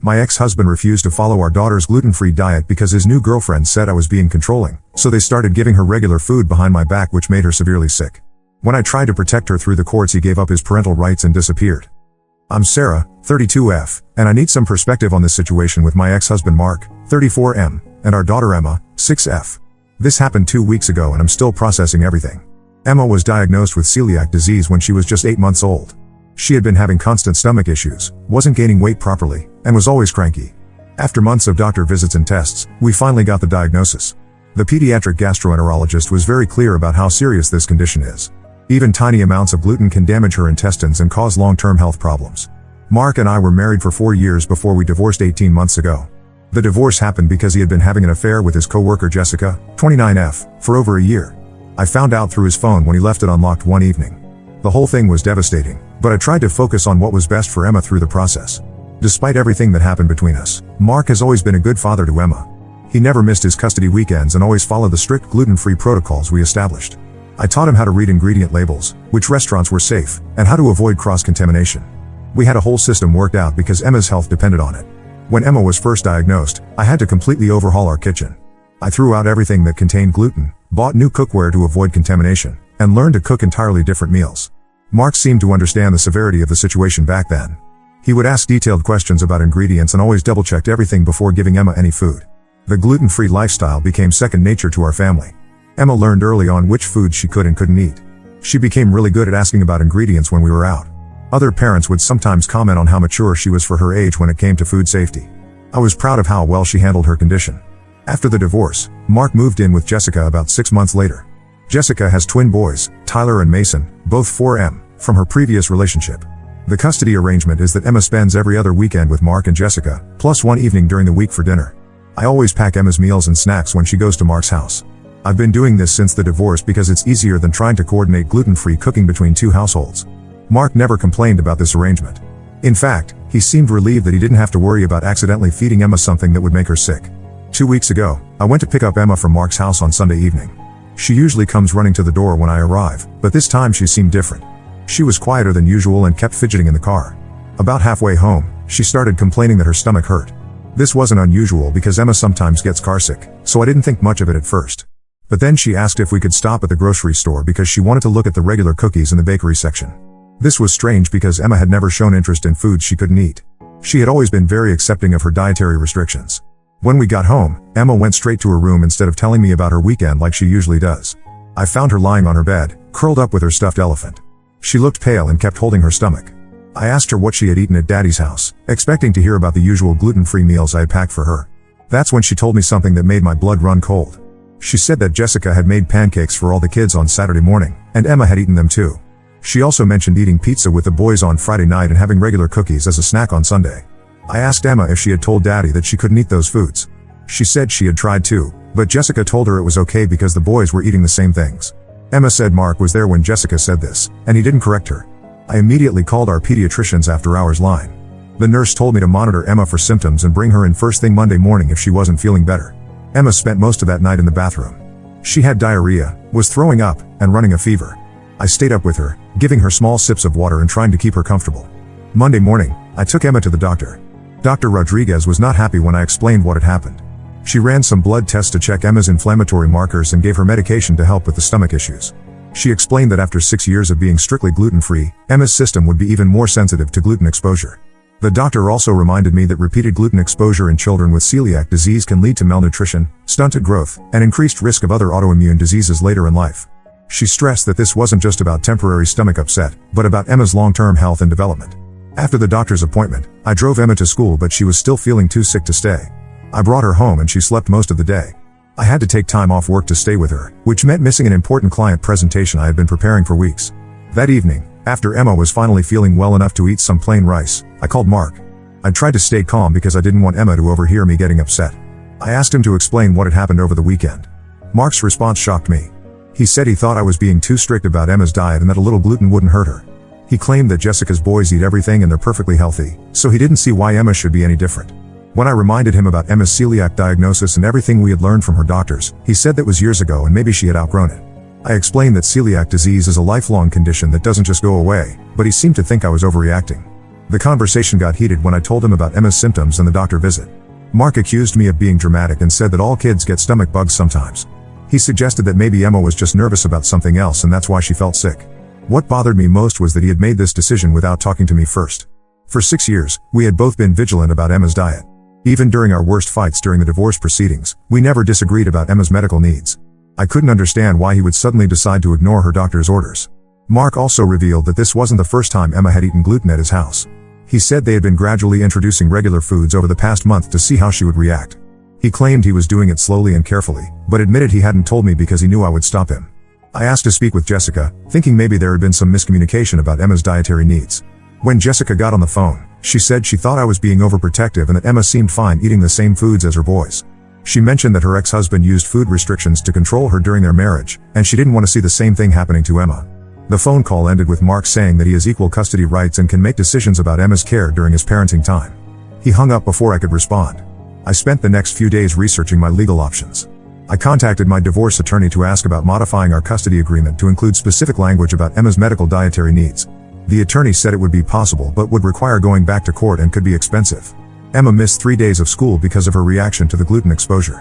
My ex-husband refused to follow our daughter's gluten-free diet because his new girlfriend said I was being controlling, so they started giving her regular food behind my back, which made her severely sick. When I tried to protect her through the courts, he gave up his parental rights and disappeared. I'm Sarah, 32F, and I need some perspective on this situation with my ex-husband Mark, 34M, and our daughter Emma, 6F. This happened 2 weeks ago and I'm still processing everything. Emma was diagnosed with celiac disease when she was just 8 months old. She had been having constant stomach issues, wasn't gaining weight properly, and was always cranky. After months of doctor visits and tests, we finally got the diagnosis. The pediatric gastroenterologist was very clear about how serious this condition is. Even tiny amounts of gluten can damage her intestines and cause long-term health problems. Mark and I were married for 4 years before we divorced 18 months ago. The divorce happened because he had been having an affair with his co-worker Jessica, 29F, for over a year. I found out through his phone when he left it unlocked one evening. The whole thing was devastating, but I tried to focus on what was best for Emma through the process. Despite everything that happened between us, Mark has always been a good father to Emma. He never missed his custody weekends and always followed the strict gluten-free protocols we established. I taught him how to read ingredient labels, which restaurants were safe, and how to avoid cross-contamination. We had a whole system worked out because Emma's health depended on it. When Emma was first diagnosed, I had to completely overhaul our kitchen. I threw out everything that contained gluten, bought new cookware to avoid contamination, and learned to cook entirely different meals. Mark seemed to understand the severity of the situation back then. He would ask detailed questions about ingredients and always double-checked everything before giving Emma any food. The gluten-free lifestyle became second nature to our family. Emma learned early on which foods she could and couldn't eat. She became really good at asking about ingredients when we were out. Other parents would sometimes comment on how mature she was for her age when it came to food safety. I was proud of how well she handled her condition. After the divorce, Mark moved in with Jessica about 6 months later. Jessica has twin boys, Tyler and Mason, both 4M, from her previous relationship. The custody arrangement is that Emma spends every other weekend with Mark and Jessica, plus one evening during the week for dinner. I always pack Emma's meals and snacks when she goes to Mark's house. I've been doing this since the divorce because it's easier than trying to coordinate gluten-free cooking between two households. Mark never complained about this arrangement. In fact, he seemed relieved that he didn't have to worry about accidentally feeding Emma something that would make her sick. 2 weeks ago, I went to pick up Emma from Mark's house on Sunday evening. She usually comes running to the door when I arrive, but this time she seemed different. She was quieter than usual and kept fidgeting in the car. About halfway home, she started complaining that her stomach hurt. This wasn't unusual because Emma sometimes gets carsick, so I didn't think much of it at first. But then she asked if we could stop at the grocery store because she wanted to look at the regular cookies in the bakery section. This was strange because Emma had never shown interest in foods she couldn't eat. She had always been very accepting of her dietary restrictions. When we got home, Emma went straight to her room instead of telling me about her weekend like she usually does. I found her lying on her bed, curled up with her stuffed elephant. She looked pale and kept holding her stomach. I asked her what she had eaten at Daddy's house, expecting to hear about the usual gluten-free meals I had packed for her. That's when she told me something that made my blood run cold. She said that Jessica had made pancakes for all the kids on Saturday morning, and Emma had eaten them too. She also mentioned eating pizza with the boys on Friday night and having regular cookies as a snack on Sunday. I asked Emma if she had told Daddy that she couldn't eat those foods. She said she had tried too, but Jessica told her it was okay because the boys were eating the same things. Emma said Mark was there when Jessica said this, and he didn't correct her. I immediately called our pediatrician's after-hours line. The nurse told me to monitor Emma for symptoms and bring her in first thing Monday morning if she wasn't feeling better. Emma spent most of that night in the bathroom. She had diarrhea, was throwing up, and running a fever. I stayed up with her, giving her small sips of water and trying to keep her comfortable. Monday morning, I took Emma to the doctor. Dr. Rodriguez was not happy when I explained what had happened. She ran some blood tests to check Emma's inflammatory markers and gave her medication to help with the stomach issues. She explained that after 6 years of being strictly gluten-free, Emma's system would be even more sensitive to gluten exposure. The doctor also reminded me that repeated gluten exposure in children with celiac disease can lead to malnutrition, stunted growth, and increased risk of other autoimmune diseases later in life. She stressed that this wasn't just about temporary stomach upset, but about Emma's long-term health and development. After the doctor's appointment, I drove Emma to school, but she was still feeling too sick to stay. I brought her home and she slept most of the day. I had to take time off work to stay with her, which meant missing an important client presentation I had been preparing for weeks. That evening, after Emma was finally feeling well enough to eat some plain rice, I called Mark. I tried to stay calm because I didn't want Emma to overhear me getting upset. I asked him to explain what had happened over the weekend. Mark's response shocked me. He said he thought I was being too strict about Emma's diet and that a little gluten wouldn't hurt her. He claimed that Jessica's boys eat everything and they're perfectly healthy, so he didn't see why Emma should be any different. When I reminded him about Emma's celiac diagnosis and everything we had learned from her doctors, he said that was years ago and maybe she had outgrown it. I explained that celiac disease is a lifelong condition that doesn't just go away, but he seemed to think I was overreacting. The conversation got heated when I told him about Emma's symptoms and the doctor visit. Mark accused me of being dramatic and said that all kids get stomach bugs sometimes. He suggested that maybe Emma was just nervous about something else and that's why she felt sick. What bothered me most was that he had made this decision without talking to me first. For 6 years, we had both been vigilant about Emma's diet. Even during our worst fights during the divorce proceedings, we never disagreed about Emma's medical needs. I couldn't understand why he would suddenly decide to ignore her doctor's orders. Mark also revealed that this wasn't the first time Emma had eaten gluten at his house. He said they had been gradually introducing regular foods over the past month to see how she would react. He claimed he was doing it slowly and carefully, but admitted he hadn't told me because he knew I would stop him. I asked to speak with Jessica, thinking maybe there had been some miscommunication about Emma's dietary needs. When Jessica got on the phone, she said she thought I was being overprotective and that Emma seemed fine eating the same foods as her boys. She mentioned that her ex-husband used food restrictions to control her during their marriage, and she didn't want to see the same thing happening to Emma. The phone call ended with Mark saying that he has equal custody rights and can make decisions about Emma's care during his parenting time. He hung up before I could respond. I spent the next few days researching my legal options. I contacted my divorce attorney to ask about modifying our custody agreement to include specific language about Emma's medical dietary needs. The attorney said it would be possible but would require going back to court and could be expensive. Emma missed 3 days of school because of her reaction to the gluten exposure.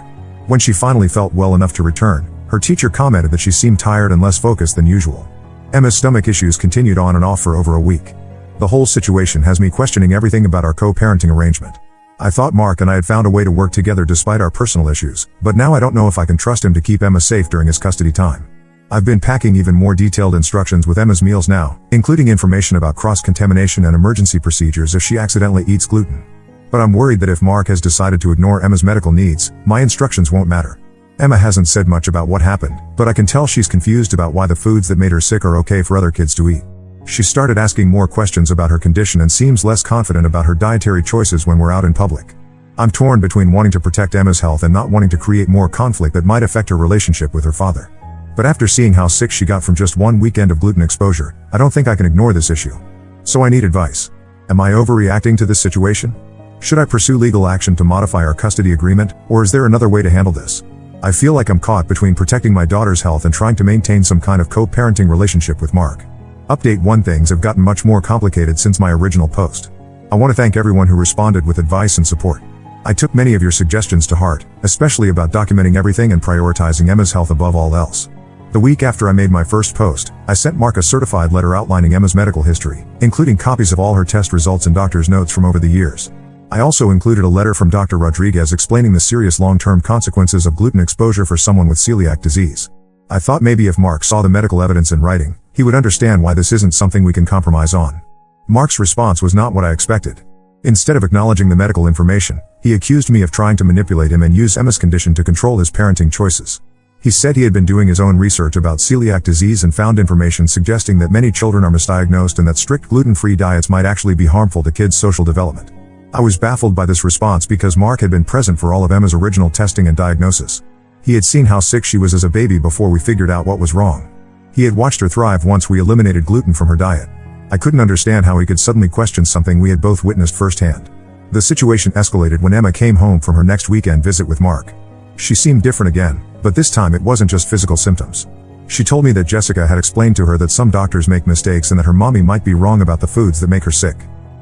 When she finally felt well enough to return, her teacher commented that she seemed tired and less focused than usual. Emma's stomach issues continued on and off for over a week. The whole situation has me questioning everything about our co-parenting arrangement. I thought Mark and I had found a way to work together despite our personal issues, but now I don't know if I can trust him to keep Emma safe during his custody time. I've been packing even more detailed instructions with Emma's meals now, including information about cross-contamination and emergency procedures if she accidentally eats gluten. But I'm worried that if Mark has decided to ignore Emma's medical needs, my instructions won't matter. Emma hasn't said much about what happened, but I can tell she's confused about why the foods that made her sick are okay for other kids to eat. She started asking more questions about her condition and seems less confident about her dietary choices when we're out in public. I'm torn between wanting to protect Emma's health and not wanting to create more conflict that might affect her relationship with her father. But after seeing how sick she got from just one weekend of gluten exposure, I don't think I can ignore this issue. So I need advice. Am I overreacting to this situation? Should I pursue legal action to modify our custody agreement, or is there another way to handle this? I feel like I'm caught between protecting my daughter's health and trying to maintain some kind of co-parenting relationship with Mark. Update 1: Things have gotten much more complicated since my original post. I want to thank everyone who responded with advice and support. I took many of your suggestions to heart, especially about documenting everything and prioritizing Emma's health above all else. The week after I made my first post, I sent Mark a certified letter outlining Emma's medical history, including copies of all her test results and doctor's notes from over the years. I also included a letter from Dr. Rodriguez explaining the serious long-term consequences of gluten exposure for someone with celiac disease. I thought maybe if Mark saw the medical evidence in writing, he would understand why this isn't something we can compromise on. Mark's response was not what I expected. Instead of acknowledging the medical information, he accused me of trying to manipulate him and use Emma's condition to control his parenting choices. He said he had been doing his own research about celiac disease and found information suggesting that many children are misdiagnosed and that strict gluten-free diets might actually be harmful to kids' social development. I was baffled by this response because Mark had been present for all of Emma's original testing and diagnosis. He had seen how sick she was as a baby before we figured out what was wrong. He had watched her thrive once we eliminated gluten from her diet. I couldn't understand how he could suddenly question something we had both witnessed firsthand. The situation escalated when Emma came home from her next weekend visit with Mark. She seemed different again, but this time it wasn't just physical symptoms. She told me that Jessica had explained to her that some doctors make mistakes and that her mommy might be wrong about the foods that make her sick.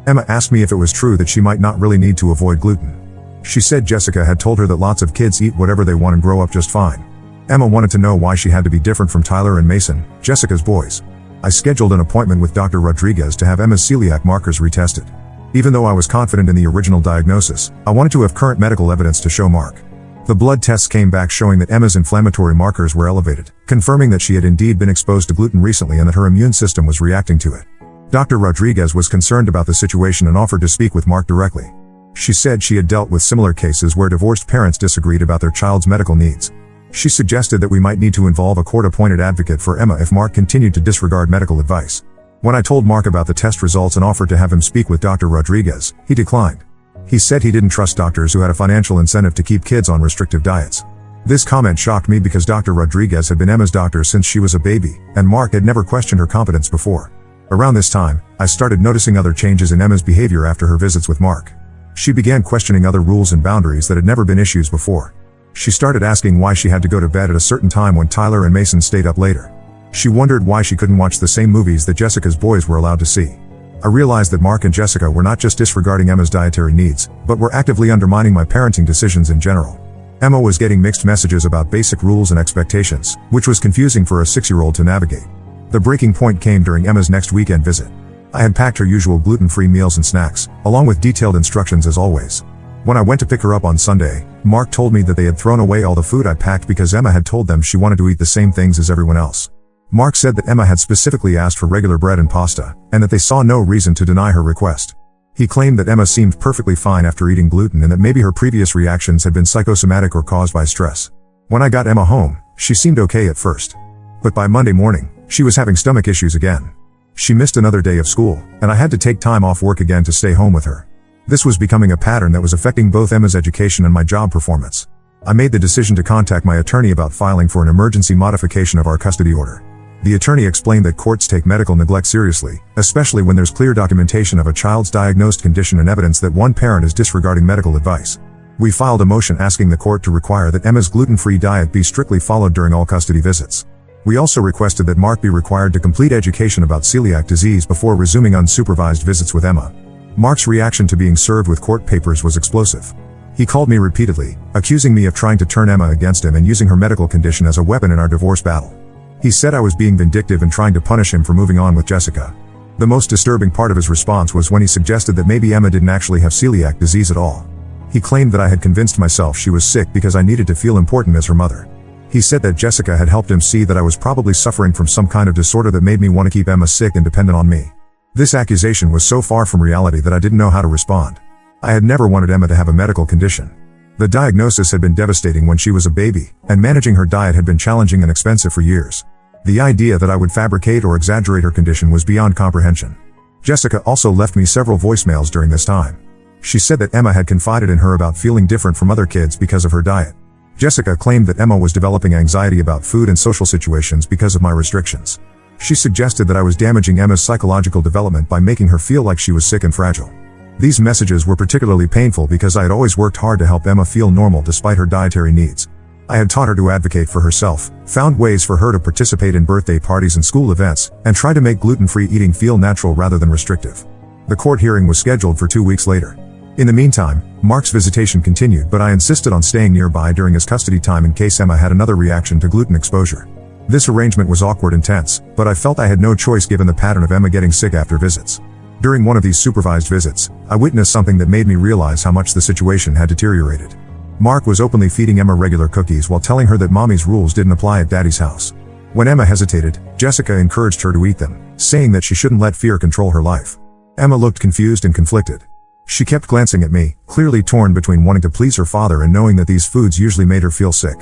Emma asked me if it was true that she might not really need to avoid gluten. She said Jessica had told her that lots of kids eat whatever they want and grow up just fine. Emma wanted to know why she had to be different from Tyler and Mason, Jessica's boys. I scheduled an appointment with Dr. Rodriguez to have Emma's celiac markers retested. Even though I was confident in the original diagnosis, I wanted to have current medical evidence to show Mark. The blood tests came back showing that Emma's inflammatory markers were elevated, confirming that she had indeed been exposed to gluten recently and that her immune system was reacting to it. Dr. Rodriguez was concerned about the situation and offered to speak with Mark directly. She said she had dealt with similar cases where divorced parents disagreed about their child's medical needs. She suggested that we might need to involve a court-appointed advocate for Emma if Mark continued to disregard medical advice. When I told Mark about the test results and offered to have him speak with Dr. Rodriguez, he declined. He said he didn't trust doctors who had a financial incentive to keep kids on restrictive diets. This comment shocked me because Dr. Rodriguez had been Emma's doctor since she was a baby, and Mark had never questioned her competence before. Around this time, I started noticing other changes in Emma's behavior after her visits with Mark. She began questioning other rules and boundaries that had never been issues before. She started asking why she had to go to bed at a certain time when Tyler and Mason stayed up later. She wondered why she couldn't watch the same movies that Jessica's boys were allowed to see. I realized that Mark and Jessica were not just disregarding Emma's dietary needs, but were actively undermining my parenting decisions in general. Emma was getting mixed messages about basic rules and expectations, which was confusing for a 6-year-old to navigate. The breaking point came during Emma's next weekend visit. I had packed her usual gluten-free meals and snacks, along with detailed instructions as always. When I went to pick her up on Sunday, Mark told me that they had thrown away all the food I packed because Emma had told them she wanted to eat the same things as everyone else. Mark said that Emma had specifically asked for regular bread and pasta, and that they saw no reason to deny her request. He claimed that Emma seemed perfectly fine after eating gluten and that maybe her previous reactions had been psychosomatic or caused by stress. When I got Emma home, she seemed okay at first. But by Monday morning, she was having stomach issues again. She missed another day of school, and I had to take time off work again to stay home with her. This was becoming a pattern that was affecting both Emma's education and my job performance. I made the decision to contact my attorney about filing for an emergency modification of our custody order. The attorney explained that courts take medical neglect seriously, especially when there's clear documentation of a child's diagnosed condition and evidence that one parent is disregarding medical advice. We filed a motion asking the court to require that Emma's gluten-free diet be strictly followed during all custody visits. We also requested that Mark be required to complete education about celiac disease before resuming unsupervised visits with Emma. Mark's reaction to being served with court papers was explosive. He called me repeatedly, accusing me of trying to turn Emma against him and using her medical condition as a weapon in our divorce battle. He said I was being vindictive and trying to punish him for moving on with Jessica. The most disturbing part of his response was when he suggested that maybe Emma didn't actually have celiac disease at all. He claimed that I had convinced myself she was sick because I needed to feel important as her mother. He said that Jessica had helped him see that I was probably suffering from some kind of disorder that made me want to keep Emma sick and dependent on me. This accusation was so far from reality that I didn't know how to respond. I had never wanted Emma to have a medical condition. The diagnosis had been devastating when she was a baby, and managing her diet had been challenging and expensive for years. The idea that I would fabricate or exaggerate her condition was beyond comprehension. Jessica also left me several voicemails during this time. She said that Emma had confided in her about feeling different from other kids because of her diet. Jessica claimed that Emma was developing anxiety about food and social situations because of my restrictions. She suggested that I was damaging Emma's psychological development by making her feel like she was sick and fragile. These messages were particularly painful because I had always worked hard to help Emma feel normal despite her dietary needs. I had taught her to advocate for herself, found ways for her to participate in birthday parties and school events, and tried to make gluten-free eating feel natural rather than restrictive. The court hearing was scheduled for 2 weeks later. In the meantime, Mark's visitation continued, but I insisted on staying nearby during his custody time in case Emma had another reaction to gluten exposure. This arrangement was awkward and tense, but I felt I had no choice given the pattern of Emma getting sick after visits. During one of these supervised visits, I witnessed something that made me realize how much the situation had deteriorated. Mark was openly feeding Emma regular cookies while telling her that mommy's rules didn't apply at daddy's house. When Emma hesitated, Jessica encouraged her to eat them, saying that she shouldn't let fear control her life. Emma looked confused and conflicted. She kept glancing at me, clearly torn between wanting to please her father and knowing that these foods usually made her feel sick.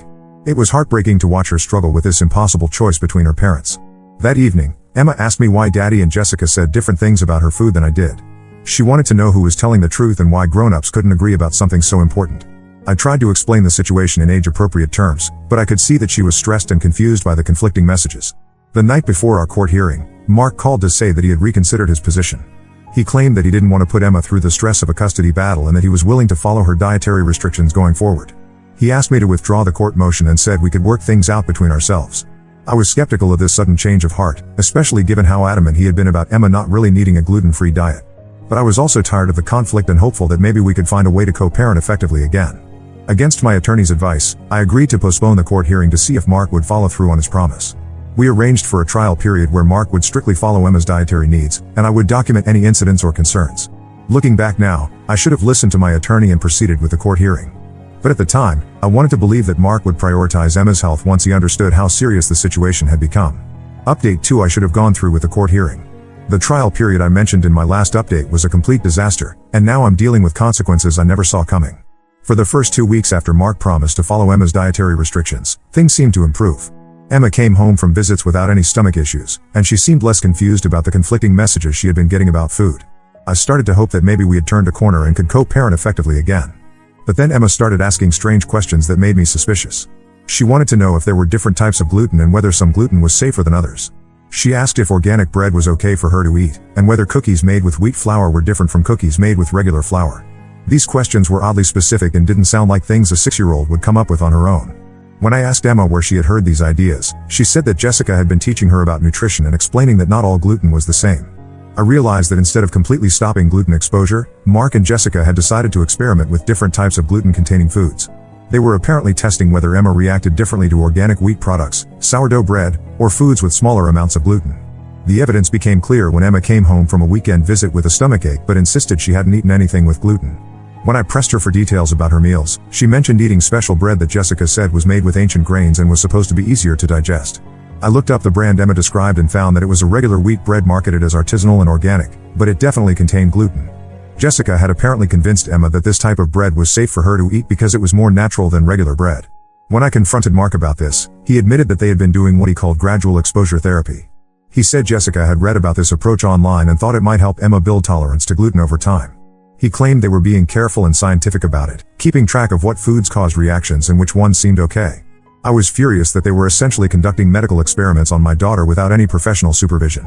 It was heartbreaking to watch her struggle with this impossible choice between her parents. That evening, Emma asked me why Daddy and Jessica said different things about her food than I did. She wanted to know who was telling the truth and why grown-ups couldn't agree about something so important. I tried to explain the situation in age-appropriate terms, but I could see that she was stressed and confused by the conflicting messages. The night before our court hearing, Mark called to say that he had reconsidered his position. He claimed that he didn't want to put Emma through the stress of a custody battle and that he was willing to follow her dietary restrictions going forward. He asked me to withdraw the court motion and said we could work things out between ourselves. I was skeptical of this sudden change of heart, especially given how adamant he had been about Emma not really needing a gluten-free diet. But I was also tired of the conflict and hopeful that maybe we could find a way to co-parent effectively again. Against my attorney's advice, I agreed to postpone the court hearing to see if Mark would follow through on his promise. We arranged for a trial period where Mark would strictly follow Emma's dietary needs, and I would document any incidents or concerns. Looking back now, I should have listened to my attorney and proceeded with the court hearing. But at the time, I wanted to believe that Mark would prioritize Emma's health once he understood how serious the situation had become. Update 2: I should have gone through with the court hearing. The trial period I mentioned in my last update was a complete disaster, and now I'm dealing with consequences I never saw coming. For the first 2 weeks after Mark promised to follow Emma's dietary restrictions, things seemed to improve. Emma came home from visits without any stomach issues, and she seemed less confused about the conflicting messages she had been getting about food. I started to hope that maybe we had turned a corner and could co-parent effectively again. But then Emma started asking strange questions that made me suspicious. She wanted to know if there were different types of gluten and whether some gluten was safer than others. She asked if organic bread was okay for her to eat, and whether cookies made with wheat flour were different from cookies made with regular flour. These questions were oddly specific and didn't sound like things a 6-year-old would come up with on her own. When I asked Emma where she had heard these ideas, she said that Jessica had been teaching her about nutrition and explaining that not all gluten was the same. I realized that instead of completely stopping gluten exposure, Mark and Jessica had decided to experiment with different types of gluten-containing foods. They were apparently testing whether Emma reacted differently to organic wheat products, sourdough bread, or foods with smaller amounts of gluten. The evidence became clear when Emma came home from a weekend visit with a stomachache but insisted she hadn't eaten anything with gluten. When I pressed her for details about her meals, she mentioned eating special bread that Jessica said was made with ancient grains and was supposed to be easier to digest. I looked up the brand Emma described and found that it was a regular wheat bread marketed as artisanal and organic, but it definitely contained gluten. Jessica had apparently convinced Emma that this type of bread was safe for her to eat because it was more natural than regular bread. When I confronted Mark about this, he admitted that they had been doing what he called gradual exposure therapy. He said Jessica had read about this approach online and thought it might help Emma build tolerance to gluten over time. He claimed they were being careful and scientific about it, keeping track of what foods caused reactions and which ones seemed okay. I was furious that they were essentially conducting medical experiments on my daughter without any professional supervision.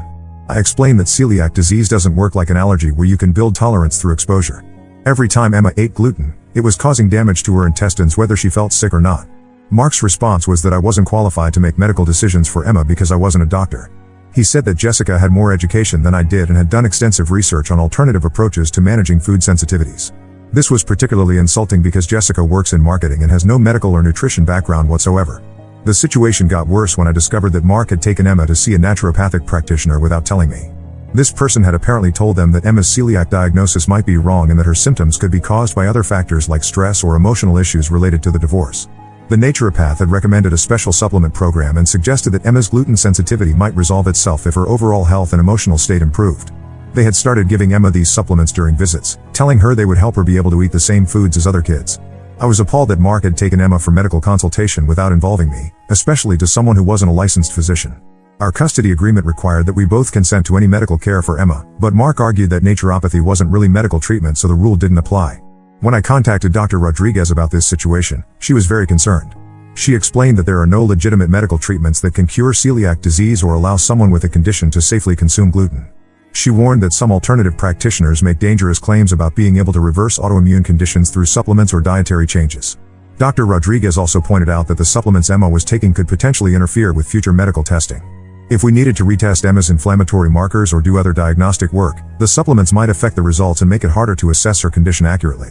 I explained that celiac disease doesn't work like an allergy where you can build tolerance through exposure. Every time Emma ate gluten, it was causing damage to her intestines whether she felt sick or not. Mark's response was that I wasn't qualified to make medical decisions for Emma because I wasn't a doctor. He said that Jessica had more education than I did and had done extensive research on alternative approaches to managing food sensitivities. This was particularly insulting because Jessica works in marketing and has no medical or nutrition background whatsoever. The situation got worse when I discovered that Mark had taken Emma to see a naturopathic practitioner without telling me. This person had apparently told them that Emma's celiac diagnosis might be wrong and that her symptoms could be caused by other factors like stress or emotional issues related to the divorce. The naturopath had recommended a special supplement program and suggested that Emma's gluten sensitivity might resolve itself if her overall health and emotional state improved. They had started giving Emma these supplements during visits, telling her they would help her be able to eat the same foods as other kids. I was appalled that Mark had taken Emma for medical consultation without involving me, especially to someone who wasn't a licensed physician. Our custody agreement required that we both consent to any medical care for Emma, but Mark argued that naturopathy wasn't really medical treatment so the rule didn't apply. When I contacted Dr. Rodriguez about this situation, she was very concerned. She explained that there are no legitimate medical treatments that can cure celiac disease or allow someone with a condition to safely consume gluten. She warned that some alternative practitioners make dangerous claims about being able to reverse autoimmune conditions through supplements or dietary changes. Dr. Rodriguez also pointed out that the supplements Emma was taking could potentially interfere with future medical testing. If we needed to retest Emma's inflammatory markers or do other diagnostic work, the supplements might affect the results and make it harder to assess her condition accurately.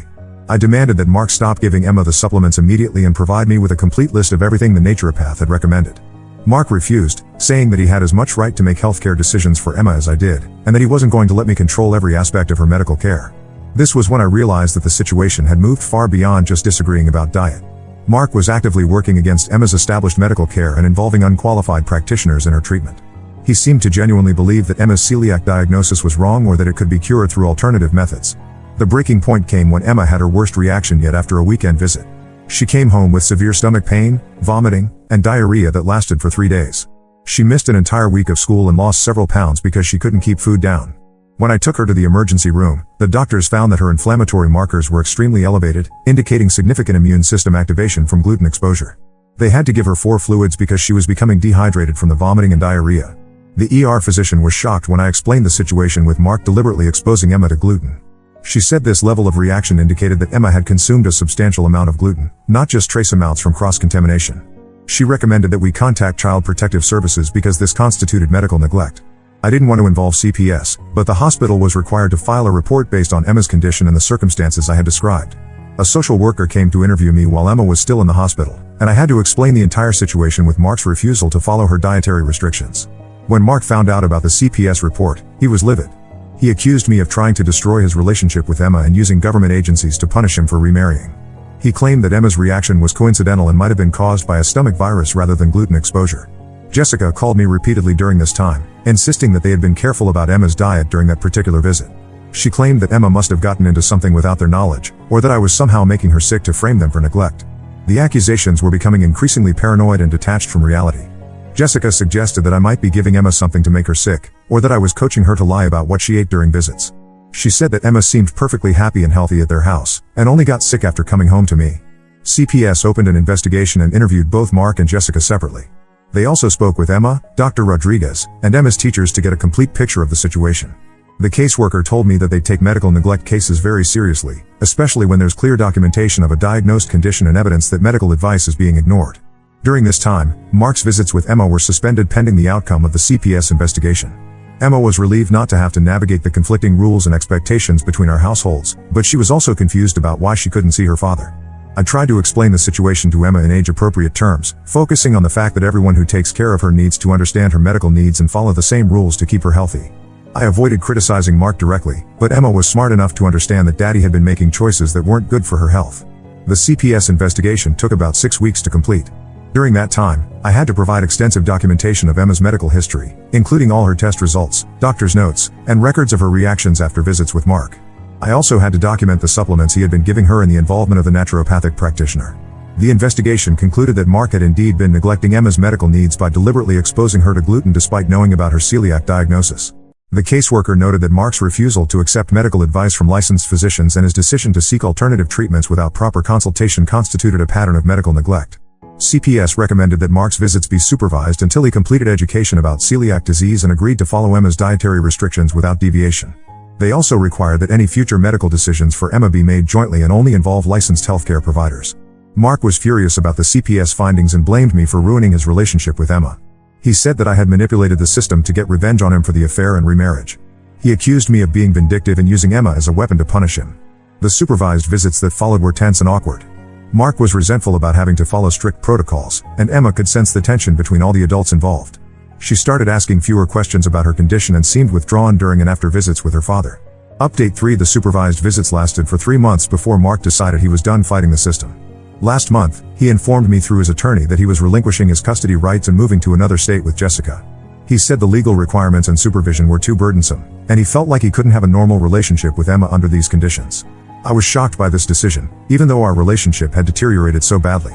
I demanded that Mark stop giving Emma the supplements immediately and provide me with a complete list of everything the naturopath had recommended. Mark refused, saying that he had as much right to make healthcare decisions for Emma as I did, and that he wasn't going to let me control every aspect of her medical care. This was when I realized that the situation had moved far beyond just disagreeing about diet. Mark was actively working against Emma's established medical care and involving unqualified practitioners in her treatment. He seemed to genuinely believe that Emma's celiac diagnosis was wrong or that it could be cured through alternative methods. The breaking point came when Emma had her worst reaction yet after a weekend visit. She came home with severe stomach pain, vomiting, and diarrhea that lasted for 3 days. She missed an entire week of school and lost several pounds because she couldn't keep food down. When I took her to the emergency room, the doctors found that her inflammatory markers were extremely elevated, indicating significant immune system activation from gluten exposure. They had to give her 4 fluids because she was becoming dehydrated from the vomiting and diarrhea. The ER physician was shocked when I explained the situation with Mark deliberately exposing Emma to gluten. She said this level of reaction indicated that Emma had consumed a substantial amount of gluten, not just trace amounts from cross-contamination. She recommended that we contact Child Protective Services because this constituted medical neglect. I didn't want to involve CPS, but the hospital was required to file a report based on Emma's condition and the circumstances I had described. A social worker came to interview me while Emma was still in the hospital, and I had to explain the entire situation with Mark's refusal to follow her dietary restrictions. When Mark found out about the CPS report, he was livid. He accused me of trying to destroy his relationship with Emma and using government agencies to punish him for remarrying. He claimed that Emma's reaction was coincidental and might have been caused by a stomach virus rather than gluten exposure. Jessica called me repeatedly during this time, insisting that they had been careful about Emma's diet during that particular visit. She claimed that Emma must have gotten into something without their knowledge, or that I was somehow making her sick to frame them for neglect. The accusations were becoming increasingly paranoid and detached from reality. Jessica suggested that I might be giving Emma something to make her sick, or that I was coaching her to lie about what she ate during visits. She said that Emma seemed perfectly happy and healthy at their house, and only got sick after coming home to me. CPS opened an investigation and interviewed both Mark and Jessica separately. They also spoke with Emma, Dr. Rodriguez, and Emma's teachers to get a complete picture of the situation. The caseworker told me that they take medical neglect cases very seriously, especially when there's clear documentation of a diagnosed condition and evidence that medical advice is being ignored. During this time, Mark's visits with Emma were suspended pending the outcome of the CPS investigation. Emma was relieved not to have to navigate the conflicting rules and expectations between our households, but she was also confused about why she couldn't see her father. I tried to explain the situation to Emma in age-appropriate terms, focusing on the fact that everyone who takes care of her needs to understand her medical needs and follow the same rules to keep her healthy. I avoided criticizing Mark directly, but Emma was smart enough to understand that Daddy had been making choices that weren't good for her health. The CPS investigation took about 6 weeks to complete. During that time, I had to provide extensive documentation of Emma's medical history, including all her test results, doctor's notes, and records of her reactions after visits with Mark. I also had to document the supplements he had been giving her and the involvement of the naturopathic practitioner. The investigation concluded that Mark had indeed been neglecting Emma's medical needs by deliberately exposing her to gluten despite knowing about her celiac diagnosis. The caseworker noted that Mark's refusal to accept medical advice from licensed physicians and his decision to seek alternative treatments without proper consultation constituted a pattern of medical neglect. CPS recommended that Mark's visits be supervised until he completed education about celiac disease and agreed to follow Emma's dietary restrictions without deviation. They also required that any future medical decisions for Emma be made jointly and only involve licensed healthcare providers. Mark was furious about the CPS findings and blamed me for ruining his relationship with Emma. He said that I had manipulated the system to get revenge on him for the affair and remarriage. He accused me of being vindictive and using Emma as a weapon to punish him. The supervised visits that followed were tense and awkward. Mark was resentful about having to follow strict protocols, and Emma could sense the tension between all the adults involved. She started asking fewer questions about her condition and seemed withdrawn during and after visits with her father. Update 3: The supervised visits lasted for 3 months before Mark decided he was done fighting the system. Last month, he informed me through his attorney that he was relinquishing his custody rights and moving to another state with Jessica. He said the legal requirements and supervision were too burdensome, and he felt like he couldn't have a normal relationship with Emma under these conditions. I was shocked by this decision, even though our relationship had deteriorated so badly.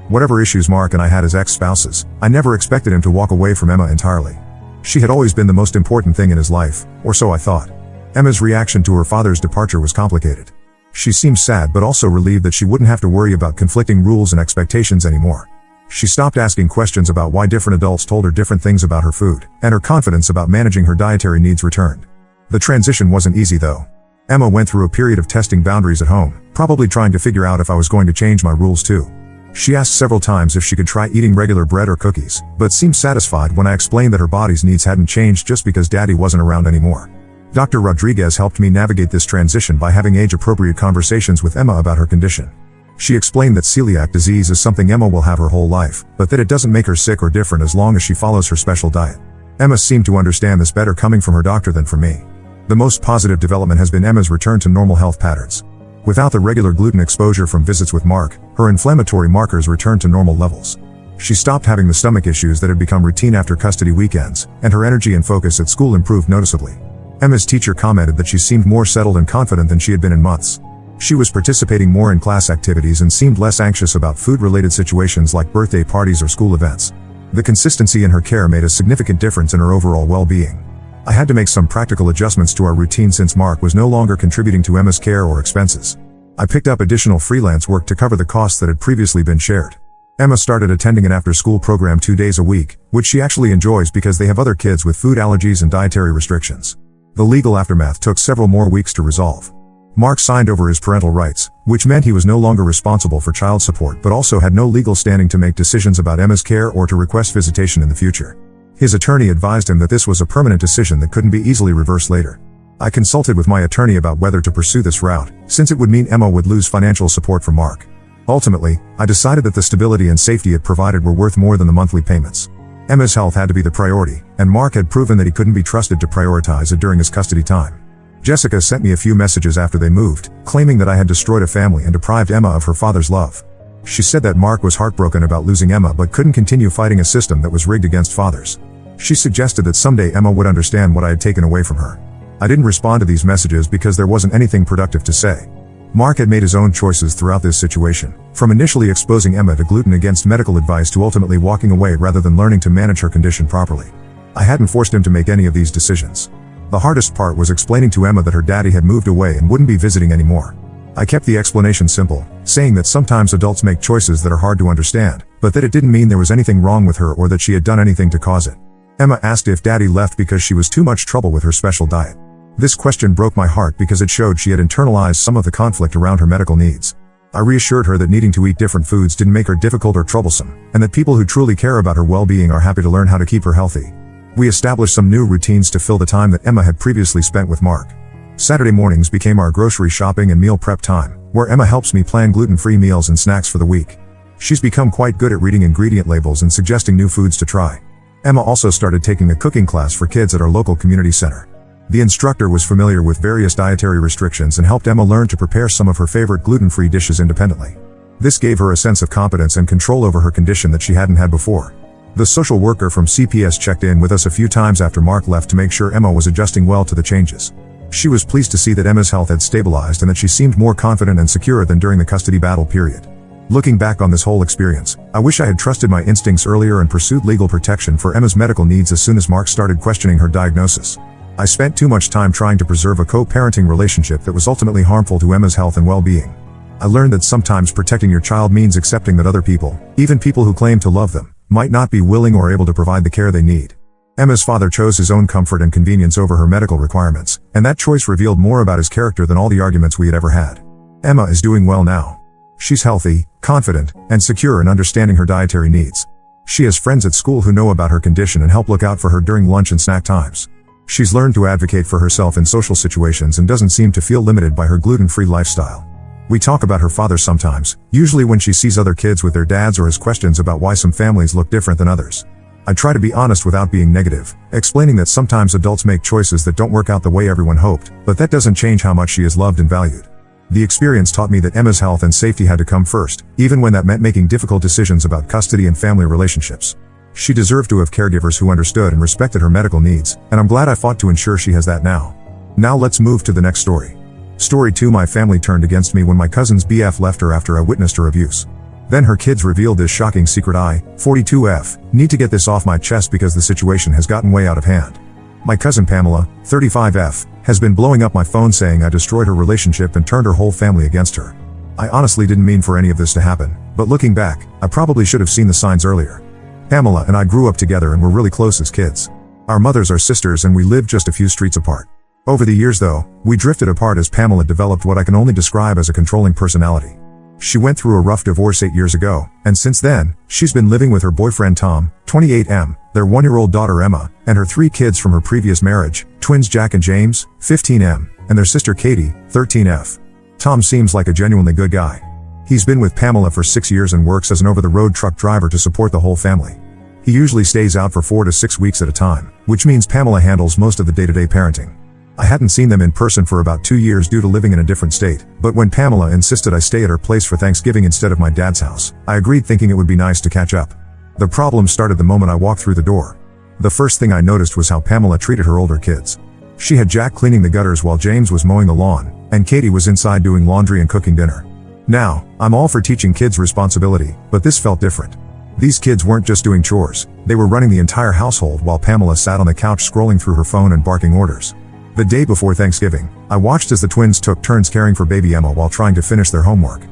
Whatever issues Mark and I had as ex-spouses, I never expected him to walk away from Emma entirely. She had always been the most important thing in his life, or so I thought. Emma's reaction to her father's departure was complicated. She seemed sad but also relieved that she wouldn't have to worry about conflicting rules and expectations anymore. She stopped asking questions about why different adults told her different things about her food, and her confidence about managing her dietary needs returned. The transition wasn't easy though. Emma went through a period of testing boundaries at home, probably trying to figure out if I was going to change my rules too. She asked several times if she could try eating regular bread or cookies, but seemed satisfied when I explained that her body's needs hadn't changed just because Daddy wasn't around anymore. Dr. Rodriguez helped me navigate this transition by having age-appropriate conversations with Emma about her condition. She explained that celiac disease is something Emma will have her whole life, but that it doesn't make her sick or different as long as she follows her special diet. Emma seemed to understand this better coming from her doctor than from me. The most positive development has been Emma's return to normal health patterns. Without the regular gluten exposure from visits with Mark, her inflammatory markers returned to normal levels. She stopped having the stomach issues that had become routine after custody weekends, and her energy and focus at school improved noticeably. Emma's teacher commented that she seemed more settled and confident than she had been in months. She was participating more in class activities and seemed less anxious about food-related situations like birthday parties or school events. The consistency in her care made a significant difference in her overall well-being. I had to make some practical adjustments to our routine since Mark was no longer contributing to Emma's care or expenses. I picked up additional freelance work to cover the costs that had previously been shared. Emma started attending an after-school program 2 days a week, which she actually enjoys because they have other kids with food allergies and dietary restrictions. The legal aftermath took several more weeks to resolve. Mark signed over his parental rights, which meant he was no longer responsible for child support but also had no legal standing to make decisions about Emma's care or to request visitation in the future. His attorney advised him that this was a permanent decision that couldn't be easily reversed later. I consulted with my attorney about whether to pursue this route, since it would mean Emma would lose financial support from Mark. Ultimately, I decided that the stability and safety it provided were worth more than the monthly payments. Emma's health had to be the priority, and Mark had proven that he couldn't be trusted to prioritize it during his custody time. Jessica sent me a few messages after they moved, claiming that I had destroyed a family and deprived Emma of her father's love. She said that Mark was heartbroken about losing Emma but couldn't continue fighting a system that was rigged against fathers. She suggested that someday Emma would understand what I had taken away from her. I didn't respond to these messages because there wasn't anything productive to say. Mark had made his own choices throughout this situation, from initially exposing Emma to gluten against medical advice to ultimately walking away rather than learning to manage her condition properly. I hadn't forced him to make any of these decisions. The hardest part was explaining to Emma that her daddy had moved away and wouldn't be visiting anymore. I kept the explanation simple, saying that sometimes adults make choices that are hard to understand, but that it didn't mean there was anything wrong with her or that she had done anything to cause it. Emma asked if Daddy left because she was too much trouble with her special diet. This question broke my heart because it showed she had internalized some of the conflict around her medical needs. I reassured her that needing to eat different foods didn't make her difficult or troublesome, and that people who truly care about her well-being are happy to learn how to keep her healthy. We established some new routines to fill the time that Emma had previously spent with Mark. Saturday mornings became our grocery shopping and meal prep time, where Emma helps me plan gluten-free meals and snacks for the week. She's become quite good at reading ingredient labels and suggesting new foods to try. Emma also started taking a cooking class for kids at our local community center. The instructor was familiar with various dietary restrictions and helped Emma learn to prepare some of her favorite gluten-free dishes independently. This gave her a sense of competence and control over her condition that she hadn't had before. The social worker from CPS checked in with us a few times after Mark left to make sure Emma was adjusting well to the changes. She was pleased to see that Emma's health had stabilized and that she seemed more confident and secure than during the custody battle period. Looking back on this whole experience, I wish I had trusted my instincts earlier and pursued legal protection for Emma's medical needs as soon as Mark started questioning her diagnosis. I spent too much time trying to preserve a co-parenting relationship that was ultimately harmful to Emma's health and well-being. I learned that sometimes protecting your child means accepting that other people, even people who claim to love them, might not be willing or able to provide the care they need. Emma's father chose his own comfort and convenience over her medical requirements, and that choice revealed more about his character than all the arguments we had ever had. Emma is doing well now. She's healthy, confident, and secure in understanding her dietary needs. She has friends at school who know about her condition and help look out for her during lunch and snack times. She's learned to advocate for herself in social situations and doesn't seem to feel limited by her gluten-free lifestyle. We talk about her father sometimes, usually when she sees other kids with their dads or has questions about why some families look different than others. I try to be honest without being negative, explaining that sometimes adults make choices that don't work out the way everyone hoped, but that doesn't change how much she is loved and valued. The experience taught me that Emma's health and safety had to come first, even when that meant making difficult decisions about custody and family relationships. She deserved to have caregivers who understood and respected her medical needs, and I'm glad I fought to ensure she has that now. Now let's move to the next story. Story 2. My family turned against me when my cousin's BF left her after I witnessed her abuse. Then her kids revealed this shocking secret. I, 42F, need to get this off my chest because the situation has gotten way out of hand. My cousin Pamela, 35F, has been blowing up my phone saying I destroyed her relationship and turned her whole family against her. I honestly didn't mean for any of this to happen, but looking back, I probably should have seen the signs earlier. Pamela and I grew up together and were really close as kids. Our mothers are sisters and we lived just a few streets apart. Over the years though, we drifted apart as Pamela developed what I can only describe as a controlling personality. She went through a rough divorce 8 years ago, and since then, she's been living with her boyfriend Tom, 28M, their 1-year-old daughter Emma, and her 3 kids from her previous marriage, twins Jack and James, 15M, and their sister Katie, 13F. Tom seems like a genuinely good guy. He's been with Pamela for 6 years and works as an over-the-road truck driver to support the whole family. He usually stays out for 4 to 6 weeks at a time, which means Pamela handles most of the day-to-day parenting. I hadn't seen them in person for about 2 years due to living in a different state, but when Pamela insisted I stay at her place for Thanksgiving instead of my dad's house, I agreed thinking it would be nice to catch up. The problem started the moment I walked through the door. The first thing I noticed was how Pamela treated her older kids. She had Jack cleaning the gutters while James was mowing the lawn, and Katie was inside doing laundry and cooking dinner. Now, I'm all for teaching kids responsibility, but this felt different. These kids weren't just doing chores, they were running the entire household while Pamela sat on the couch scrolling through her phone and barking orders. The day before Thanksgiving, I watched as the twins took turns caring for baby Emma while trying to finish their homework.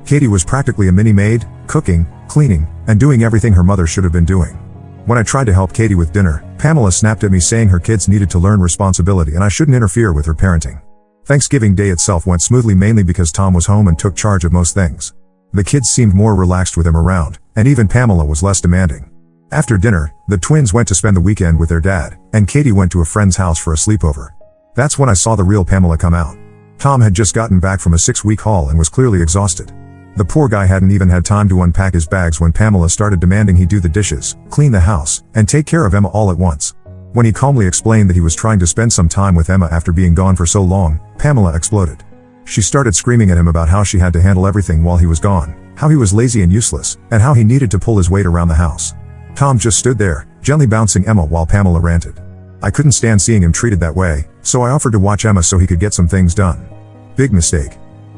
Katie was practically a mini-maid, cooking, cleaning, and doing everything her mother should have been doing. When I tried to help Katie with dinner, Pamela snapped at me saying her kids needed to learn responsibility and I shouldn't interfere with her parenting. Thanksgiving Day itself went smoothly mainly because Tom was home and took charge of most things. The kids seemed more relaxed with him around, and even Pamela was less demanding. After dinner, the twins went to spend the weekend with their dad, and Katie went to a friend's house for a sleepover. That's when I saw the real Pamela come out. Tom had just gotten back from a 6-week haul and was clearly exhausted. The poor guy hadn't even had time to unpack his bags when Pamela started demanding he do the dishes, clean the house, and take care of Emma all at once. When he calmly explained that he was trying to spend some time with Emma after being gone for so long, Pamela exploded. She started screaming at him about how she had to handle everything while he was gone, how he was lazy and useless, and how he needed to pull his weight around the house. Tom just stood there, gently bouncing Emma while Pamela ranted. I couldn't stand seeing him treated that way, so I offered to watch Emma so he could get some things done. Big mistake.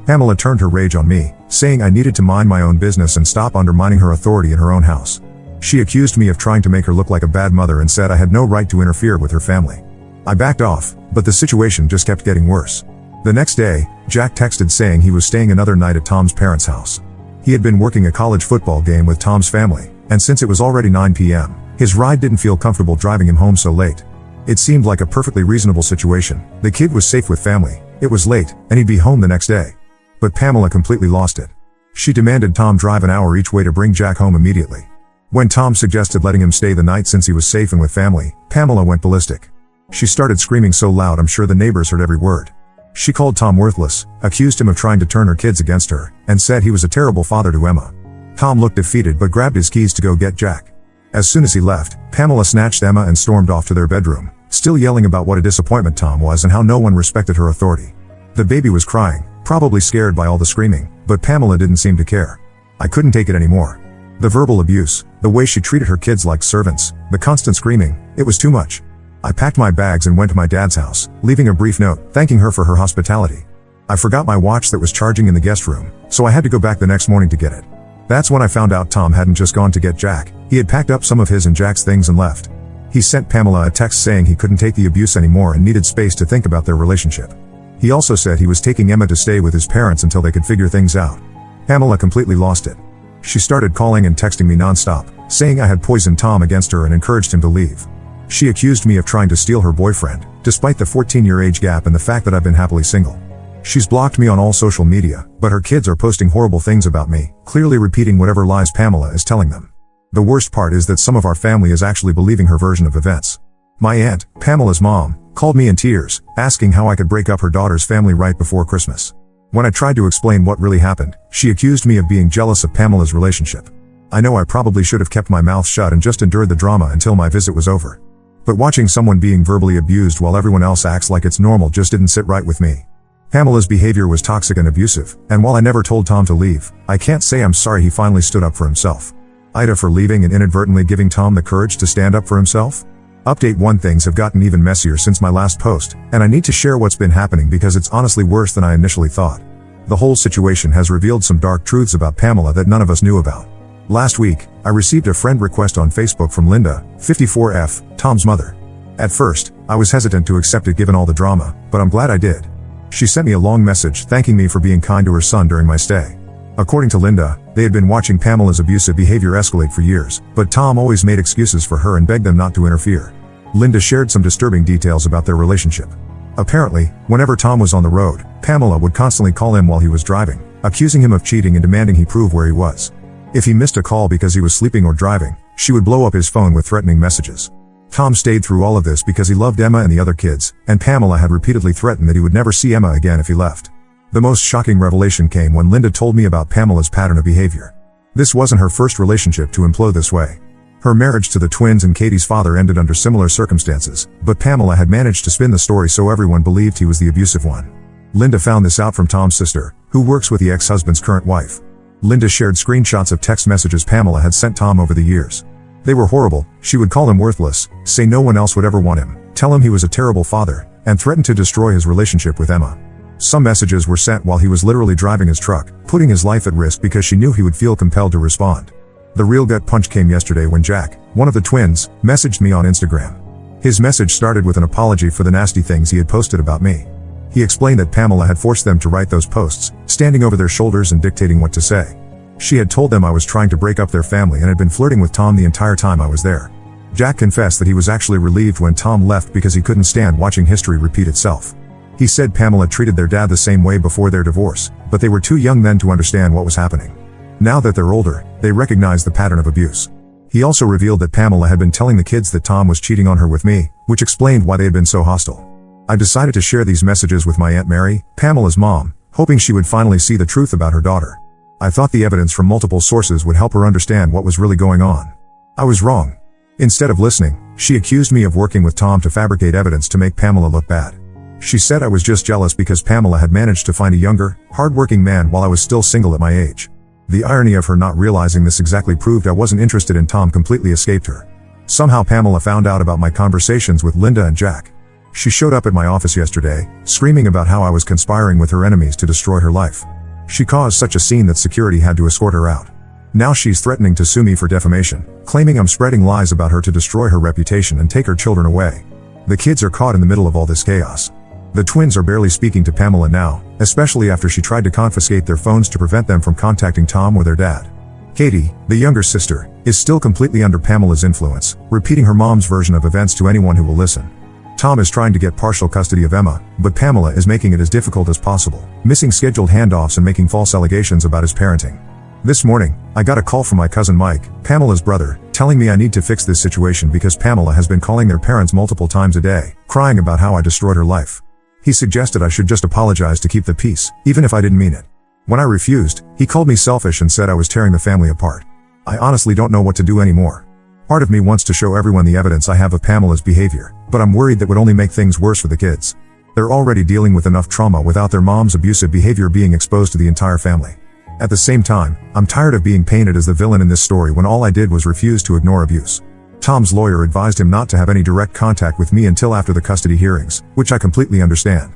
Pamela turned her rage on me, saying I needed to mind my own business and stop undermining her authority in her own house. She accused me of trying to make her look like a bad mother and said I had no right to interfere with her family. I backed off, but the situation just kept getting worse. The next day, Jack texted saying he was staying another night at Tom's parents' house. He had been working a college football game with Tom's family, and since it was already 9 p.m., his ride didn't feel comfortable driving him home so late. It seemed like a perfectly reasonable situation. The kid was safe with family, it was late, and he'd be home the next day. But Pamela completely lost it. She demanded Tom drive an hour each way to bring Jack home immediately. When Tom suggested letting him stay the night since he was safe and with family, Pamela went ballistic. She started screaming so loud I'm sure the neighbors heard every word. She called Tom worthless, accused him of trying to turn her kids against her, and said he was a terrible father to Emma. Tom looked defeated but grabbed his keys to go get Jack. As soon as he left, Pamela snatched Emma and stormed off to their bedroom, still yelling about what a disappointment Tom was and how no one respected her authority. The baby was crying, probably scared by all the screaming, but Pamela didn't seem to care. I couldn't take it anymore. The verbal abuse, the way she treated her kids like servants, the constant screaming, it was too much. I packed my bags and went to my dad's house, leaving a brief note, thanking her for her hospitality. I forgot my watch that was charging in the guest room, so I had to go back the next morning to get it. That's when I found out Tom hadn't just gone to get Jack, he had packed up some of his and Jack's things and left. He sent Pamela a text saying he couldn't take the abuse anymore and needed space to think about their relationship. He also said he was taking Emma to stay with his parents until they could figure things out. Pamela completely lost it. She started calling and texting me non-stop, saying I had poisoned Tom against her and encouraged him to leave. She accused me of trying to steal her boyfriend, despite the 14-year age gap and the fact that I've been happily single. She's blocked me on all social media, but her kids are posting horrible things about me, clearly repeating whatever lies Pamela is telling them. The worst part is that some of our family is actually believing her version of events. My aunt, Pamela's mom, called me in tears, asking how I could break up her daughter's family right before Christmas. When I tried to explain what really happened, she accused me of being jealous of Pamela's relationship. I know I probably should have kept my mouth shut and just endured the drama until my visit was over. But watching someone being verbally abused while everyone else acts like it's normal just didn't sit right with me. Pamela's behavior was toxic and abusive, and while I never told Tom to leave, I can't say I'm sorry he finally stood up for himself. Ida for leaving and inadvertently giving Tom the courage to stand up for himself? Update 1: Things have gotten even messier since my last post, and I need to share what's been happening because it's honestly worse than I initially thought. The whole situation has revealed some dark truths about Pamela that none of us knew about. Last week, I received a friend request on Facebook from Linda, 54F, Tom's mother. At first, I was hesitant to accept it given all the drama, but I'm glad I did. She sent me a long message thanking me for being kind to her son during my stay. According to Linda, they had been watching Pamela's abusive behavior escalate for years, but Tom always made excuses for her and begged them not to interfere. Linda shared some disturbing details about their relationship. Apparently, whenever Tom was on the road, Pamela would constantly call him while he was driving, accusing him of cheating and demanding he prove where he was. If he missed a call because he was sleeping or driving, she would blow up his phone with threatening messages. Tom stayed through all of this because he loved Emma and the other kids, and Pamela had repeatedly threatened that he would never see Emma again if he left. The most shocking revelation came when Linda told me about Pamela's pattern of behavior. This wasn't her first relationship to implode this way. Her marriage to the twins and Katie's father ended under similar circumstances, but Pamela had managed to spin the story so everyone believed he was the abusive one. Linda found this out from Tom's sister, who works with the ex-husband's current wife. Linda shared screenshots of text messages Pamela had sent Tom over the years. They were horrible. She would call him worthless, say no one else would ever want him, tell him he was a terrible father, and threaten to destroy his relationship with Emma. Some messages were sent while he was literally driving his truck, putting his life at risk because she knew he would feel compelled to respond. The real gut punch came yesterday when Jack, one of the twins, messaged me on Instagram. His message started with an apology for the nasty things he had posted about me. He explained that Pamela had forced them to write those posts, standing over their shoulders and dictating what to say. She had told them I was trying to break up their family and had been flirting with Tom the entire time I was there. Jack confessed that he was actually relieved when Tom left because he couldn't stand watching history repeat itself. He said Pamela treated their dad the same way before their divorce, but they were too young then to understand what was happening. Now that they're older, they recognize the pattern of abuse. He also revealed that Pamela had been telling the kids that Tom was cheating on her with me, which explained why they had been so hostile. I decided to share these messages with my Aunt Mary, Pamela's mom, hoping she would finally see the truth about her daughter. I thought the evidence from multiple sources would help her understand what was really going on. I was wrong. Instead of listening, she accused me of working with Tom to fabricate evidence to make Pamela look bad. She said I was just jealous because Pamela had managed to find a younger, hard-working man while I was still single at my age. The irony of her not realizing this exactly proved I wasn't interested in Tom completely escaped her. Somehow Pamela found out about my conversations with Linda and Jack. She showed up at my office yesterday, screaming about how I was conspiring with her enemies to destroy her life. She caused such a scene that security had to escort her out. Now she's threatening to sue me for defamation, claiming I'm spreading lies about her to destroy her reputation and take her children away. The kids are caught in the middle of all this chaos. The twins are barely speaking to Pamela now, especially after she tried to confiscate their phones to prevent them from contacting Tom or their dad. Katie, the younger sister, is still completely under Pamela's influence, repeating her mom's version of events to anyone who will listen. Tom is trying to get partial custody of Emma, but Pamela is making it as difficult as possible, missing scheduled handoffs and making false allegations about his parenting. This morning, I got a call from my cousin Mike, Pamela's brother, telling me I need to fix this situation because Pamela has been calling their parents multiple times a day, crying about how I destroyed her life. He suggested I should just apologize to keep the peace, even if I didn't mean it. When I refused, he called me selfish and said I was tearing the family apart. I honestly don't know what to do anymore. Part of me wants to show everyone the evidence I have of Pamela's behavior, but I'm worried that would only make things worse for the kids. They're already dealing with enough trauma without their mom's abusive behavior being exposed to the entire family. At the same time, I'm tired of being painted as the villain in this story when all I did was refuse to ignore abuse. Tom's lawyer advised him not to have any direct contact with me until after the custody hearings, which I completely understand.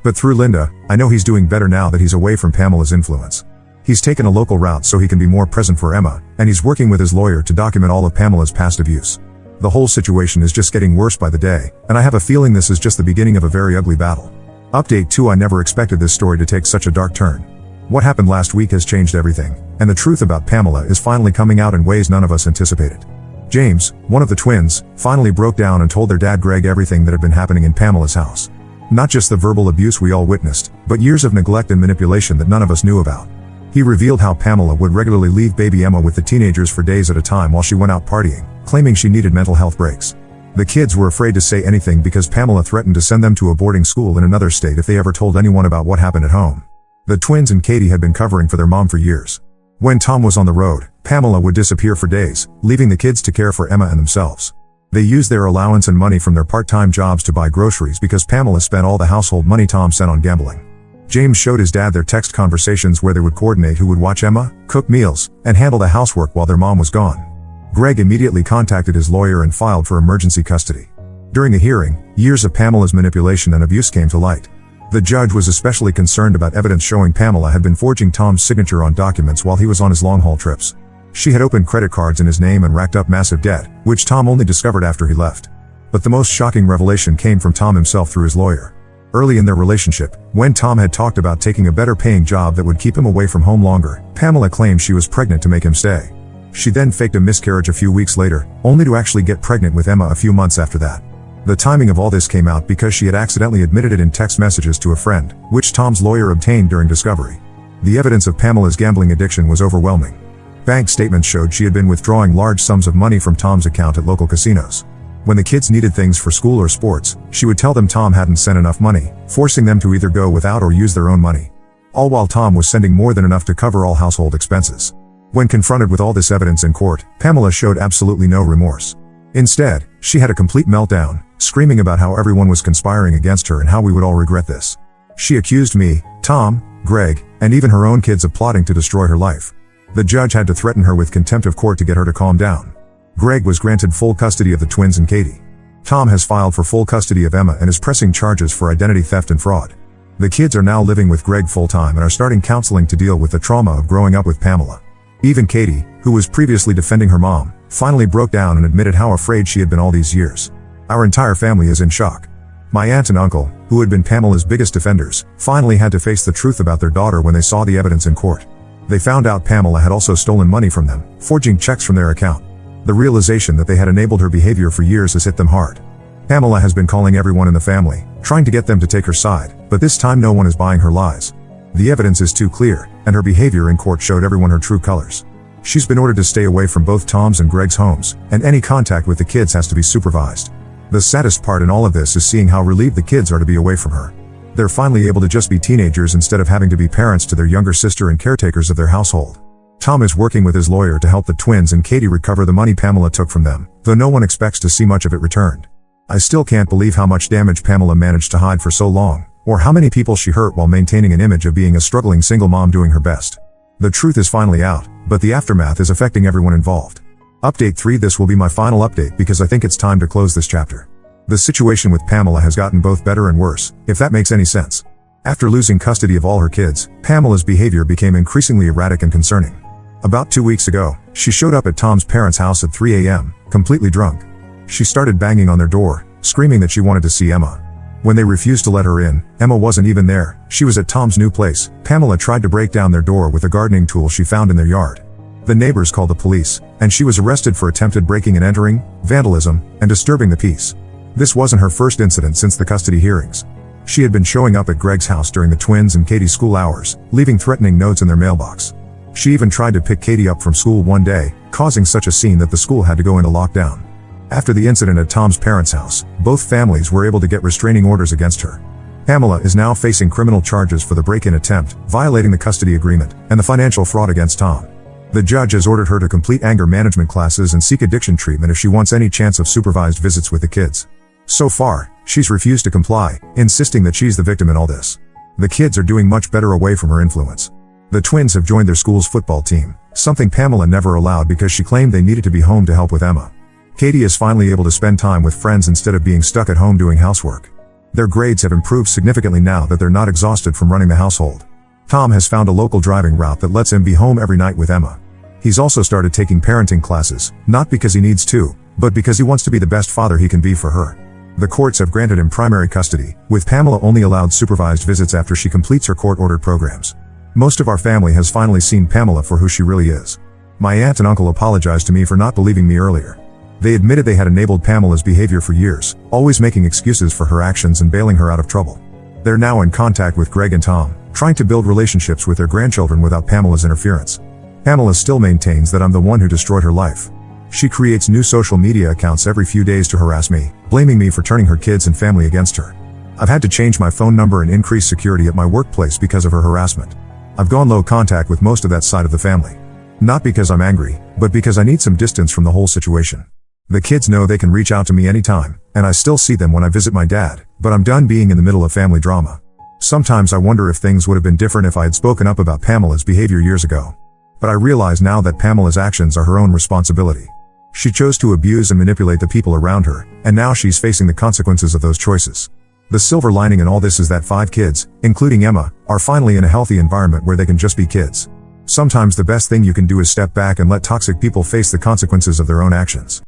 But through Linda, I know he's doing better now that he's away from Pamela's influence. He's taken a local route so he can be more present for Emma, and he's working with his lawyer to document all of Pamela's past abuse. The whole situation is just getting worse by the day, and I have a feeling this is just the beginning of a very ugly battle. Update 2: I never expected this story to take such a dark turn. What happened last week has changed everything, and the truth about Pamela is finally coming out in ways none of us anticipated. James, one of the twins, finally broke down and told their dad Greg everything that had been happening in Pamela's house. Not just the verbal abuse we all witnessed, but years of neglect and manipulation that none of us knew about. He revealed how Pamela would regularly leave baby Emma with the teenagers for days at a time while she went out partying, claiming she needed mental health breaks. The kids were afraid to say anything because Pamela threatened to send them to a boarding school in another state if they ever told anyone about what happened at home. The twins and Katie had been covering for their mom for years. When Tom was on the road, Pamela would disappear for days, leaving the kids to care for Emma and themselves. They used their allowance and money from their part-time jobs to buy groceries because Pamela spent all the household money Tom sent on gambling. James showed his dad their text conversations where they would coordinate who would watch Emma, cook meals, and handle the housework while their mom was gone. Greg immediately contacted his lawyer and filed for emergency custody. During the hearing, years of Pamela's manipulation and abuse came to light. The judge was especially concerned about evidence showing Pamela had been forging Tom's signature on documents while he was on his long-haul trips. She had opened credit cards in his name and racked up massive debt, which Tom only discovered after he left. But the most shocking revelation came from Tom himself through his lawyer. Early in their relationship, when Tom had talked about taking a better-paying job that would keep him away from home longer, Pamela claimed she was pregnant to make him stay. She then faked a miscarriage a few weeks later, only to actually get pregnant with Emma a few months after that. The timing of all this came out because she had accidentally admitted it in text messages to a friend, which Tom's lawyer obtained during discovery. The evidence of Pamela's gambling addiction was overwhelming. Bank statements showed she had been withdrawing large sums of money from Tom's account at local casinos. When the kids needed things for school or sports, she would tell them Tom hadn't sent enough money, forcing them to either go without or use their own money. All while Tom was sending more than enough to cover all household expenses. When confronted with all this evidence in court, Pamela showed absolutely no remorse. Instead, she had a complete meltdown, screaming about how everyone was conspiring against her and how we would all regret this. She accused me, Tom, Greg, and even her own kids of plotting to destroy her life. The judge had to threaten her with contempt of court to get her to calm down. Greg was granted full custody of the twins and Katie. Tom has filed for full custody of Emma and is pressing charges for identity theft and fraud. The kids are now living with Greg full-time and are starting counseling to deal with the trauma of growing up with Pamela. Even Katie, who was previously defending her mom, finally broke down and admitted how afraid she had been all these years. Our entire family is in shock. My aunt and uncle, who had been Pamela's biggest defenders, finally had to face the truth about their daughter when they saw the evidence in court. They found out Pamela had also stolen money from them, forging checks from their account. The realization that they had enabled her behavior for years has hit them hard. Pamela has been calling everyone in the family, trying to get them to take her side, but this time no one is buying her lies. The evidence is too clear, and her behavior in court showed everyone her true colors. She's been ordered to stay away from both Tom's and Greg's homes, and any contact with the kids has to be supervised. The saddest part in all of this is seeing how relieved the kids are to be away from her. They're finally able to just be teenagers instead of having to be parents to their younger sister and caretakers of their household. Tom is working with his lawyer to help the twins and Katie recover the money Pamela took from them, though no one expects to see much of it returned. I still can't believe how much damage Pamela managed to hide for so long, or how many people she hurt while maintaining an image of being a struggling single mom doing her best. The truth is finally out, but the aftermath is affecting everyone involved. Update 3: This will be my final update because I think it's time to close this chapter. The situation with Pamela has gotten both better and worse, if that makes any sense. After losing custody of all her kids, Pamela's behavior became increasingly erratic and concerning. About 2 weeks ago, she showed up at Tom's parents' house at 3 a.m., completely drunk. She started banging on their door, screaming that she wanted to see Emma. When they refused to let her in, Emma wasn't even there. She was at Tom's new place. Pamela tried to break down their door with a gardening tool she found in their yard. The neighbors called the police, and she was arrested for attempted breaking and entering, vandalism, and disturbing the peace. This wasn't her first incident since the custody hearings. She had been showing up at Greg's house during the twins' and Katie's school hours, leaving threatening notes in their mailbox. She even tried to pick Katie up from school one day, causing such a scene that the school had to go into lockdown. After the incident at Tom's parents' house, both families were able to get restraining orders against her. Pamela is now facing criminal charges for the break-in attempt, violating the custody agreement, and the financial fraud against Tom. The judge has ordered her to complete anger management classes and seek addiction treatment if she wants any chance of supervised visits with the kids. So far, she's refused to comply, insisting that she's the victim in all this. The kids are doing much better away from her influence. The twins have joined their school's football team, something Pamela never allowed because she claimed they needed to be home to help with Emma. Katie is finally able to spend time with friends instead of being stuck at home doing housework. Their grades have improved significantly now that they're not exhausted from running the household. Tom has found a local driving route that lets him be home every night with Emma. He's also started taking parenting classes, not because he needs to, but because he wants to be the best father he can be for her. The courts have granted him primary custody, with Pamela only allowed supervised visits after she completes her court-ordered programs. Most of our family has finally seen Pamela for who she really is. My aunt and uncle apologized to me for not believing me earlier. They admitted they had enabled Pamela's behavior for years, always making excuses for her actions and bailing her out of trouble. They're now in contact with Greg and Tom, trying to build relationships with their grandchildren without Pamela's interference. Pamela still maintains that I'm the one who destroyed her life. She creates new social media accounts every few days to harass me, blaming me for turning her kids and family against her. I've had to change my phone number and increase security at my workplace because of her harassment. I've gone low contact with most of that side of the family. Not because I'm angry, but because I need some distance from the whole situation. The kids know they can reach out to me anytime, and I still see them when I visit my dad, but I'm done being in the middle of family drama. Sometimes I wonder if things would have been different if I had spoken up about Pamela's behavior years ago. But I realize now that Pamela's actions are her own responsibility. She chose to abuse and manipulate the people around her, and now she's facing the consequences of those choices. The silver lining in all this is that 5 kids, including Emma, are finally in a healthy environment where they can just be kids. Sometimes the best thing you can do is step back and let toxic people face the consequences of their own actions.